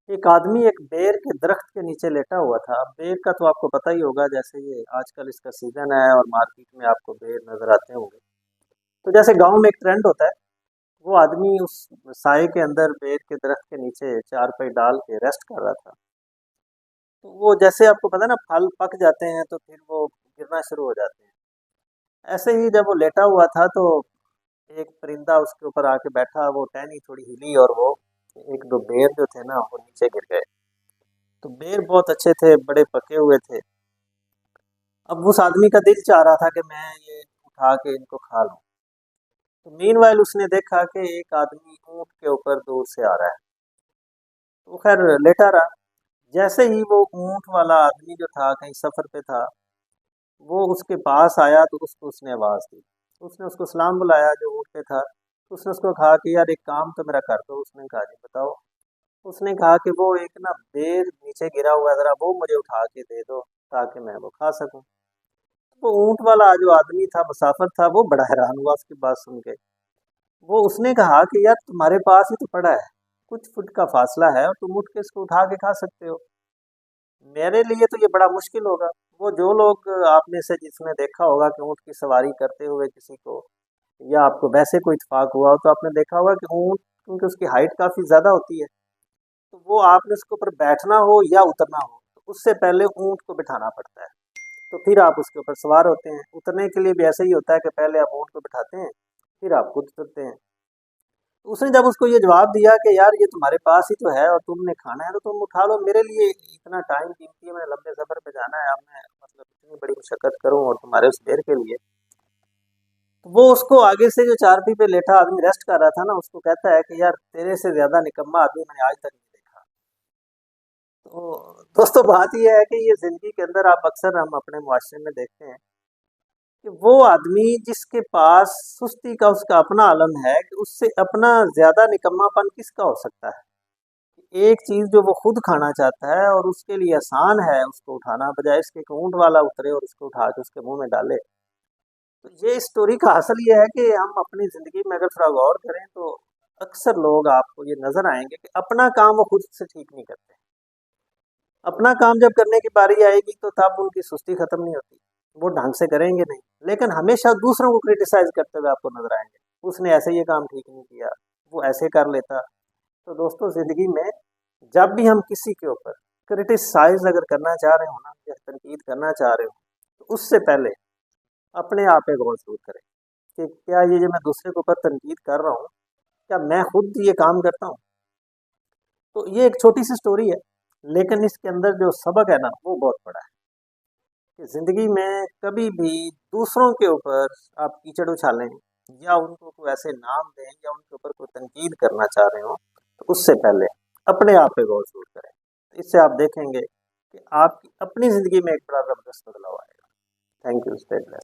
एक आदमी एक बेर के दरख्त के नीचे लेटा हुआ था। अब बेर का तो आपको पता ही होगा, जैसे ये आजकल इसका सीजन है और मार्केट में आपको बेर नजर आते होंगे। तो जैसे गांव में एक ट्रेंड होता है, वो आदमी उस साए के अंदर बेर के दरख्त के नीचे चारपाई डाल के रेस्ट कर रहा था। तो वो जैसे आपको पता है ना, फल पक जाते हैं तो फिर वो गिरना शुरू हो जाते हैं। ऐसे ही जब वो लेटा हुआ था तो एक परिंदा उसके ऊपर आके बैठा, वो टहनी थोड़ी हिली और वो एक दो बेर जो थे ना वो नीचे गिर गए। तो बेर बहुत अच्छे थे, बड़े पके हुए थे। अब उस आदमी का दिल चाह रहा था कि मैं ये उठा के इनको खा लूं। तो मीनवाइल उसने देखा कि एक आदमी ऊंट के ऊपर दूर से आ रहा है। तो वो खैर लेटा रहा। जैसे ही वो ऊंट वाला आदमी जो था, कहीं सफर पे था, वो उसके पास आया तो उसको उसने आवाज दी। उसने उसको सलाम बुलाया जो ऊंट पे था। तो उसने उसको कहा कि यार एक काम तो मेरा कर दो। उसने कहा जी बताओ। उसने कहा कि वो एक ना बेर नीचे गिरा हुआ है, जरा वो मुझे उठा के दे दो ताकि मैं वो खा सकूं। वो ऊंट वाला जो आदमी था, मुसाफिर था, वो बड़ा हैरान हुआ उसकी बात सुन के। वो उसने कहा कि यार तुम्हारे पास ही तो पड़ा है, कुछ फुट का फासला है और तुम उठ के इसको उठा के खा सकते हो। मेरे लिए तो ये बड़ा मुश्किल होगा। वो जो लोग आप में से जिसने देखा होगा कि ऊंट की सवारी करते हुए किसी को, या आपको वैसे कोई इत्तेफाक हुआ हो, तो आपने देखा होगा कि ऊंट, क्योंकि उसकी हाइट काफी ज्यादा होती है, तो वो आपने उसके ऊपर बैठना हो या उतरना हो तो उससे पहले ऊंट को बिठाना पड़ता है। तो फिर आप उसके ऊपर सवार होते हैं। उतरने के लिए भी ऐसा ही होता है कि पहले आप ऊँट को बिठाते हैं, फिर आप खुद उतरते हैं। तो उसने जब उसको ये जवाब दिया कि यार ये तुम्हारे पास ही तो है और तुमने खाना है तो तुम उठा लो, मेरे लिए इतना टाइम कीमती है, मैंने लंबे सफ़र पे जाना है, अब मैं मतलब इतनी बड़ी मशक्कत करूँ और तुम्हारे उस देर के लिए। तो वो उसको आगे से जो चारपाई पे लेटा आदमी रेस्ट कर रहा था ना, उसको कहता है कि यार तेरे से ज़्यादा निकम्मा आदमी मैंने आज तक नहीं देखा। तो दोस्तों बात ये है कि ये ज़िंदगी के अंदर आप अक्सर हम अपने मुआशरे में देखते हैं कि वो आदमी जिसके पास सुस्ती का उसका अपना आलम है, कि उससे अपना ज्यादा निकम्मापन किसका हो सकता है। एक चीज जो वो खुद खाना चाहता है और उसके लिए आसान है उसको उठाना, बजाय इसके कि ऊंट वाला उतरे और उसको उठा के उसके मुंह में डाले। तो ये स्टोरी का हासिल ये है कि हम अपनी जिंदगी में अगर थोड़ा गौर करें तो अक्सर लोग आपको ये नजर आएंगे कि अपना काम वो खुद से ठीक नहीं करते। अपना काम जब करने की बारी आएगी तो तब उनकी सुस्ती खत्म नहीं होती, वो ढंग से करेंगे नहीं, लेकिन हमेशा दूसरों को क्रिटिसाइज करते हुए आपको नजर आएंगे। उसने ऐसे ये काम ठीक नहीं किया, वो ऐसे कर लेता। तो दोस्तों जिंदगी में जब भी हम किसी के ऊपर क्रिटिसाइज अगर करना चाह रहे हो ना, या तनकीद करना चाह रहे हो, तो उससे पहले अपने आप पे गौर जरूर करें कि क्या ये जो मैं दूसरे के ऊपर तनकीद कर रहा हूँ, क्या मैं खुद ये काम करता हूँ। तो ये एक छोटी सी स्टोरी है, लेकिन इसके अंदर जो सबक है ना वो बहुत बड़ा है। कि ज़िंदगी में कभी भी दूसरों के ऊपर आप कीचड़ उछालें, या उनको कोई ऐसे नाम दें, या उनके ऊपर कोई तनकीद करना चाह रहे हो, तो उससे पहले अपने आप पे गौर ज़रूर करें। तो इससे आप देखेंगे कि आपकी अपनी ज़िंदगी में एक बड़ा ज़बरदस्त बदलाव आएगा। Thank you, stay blessed.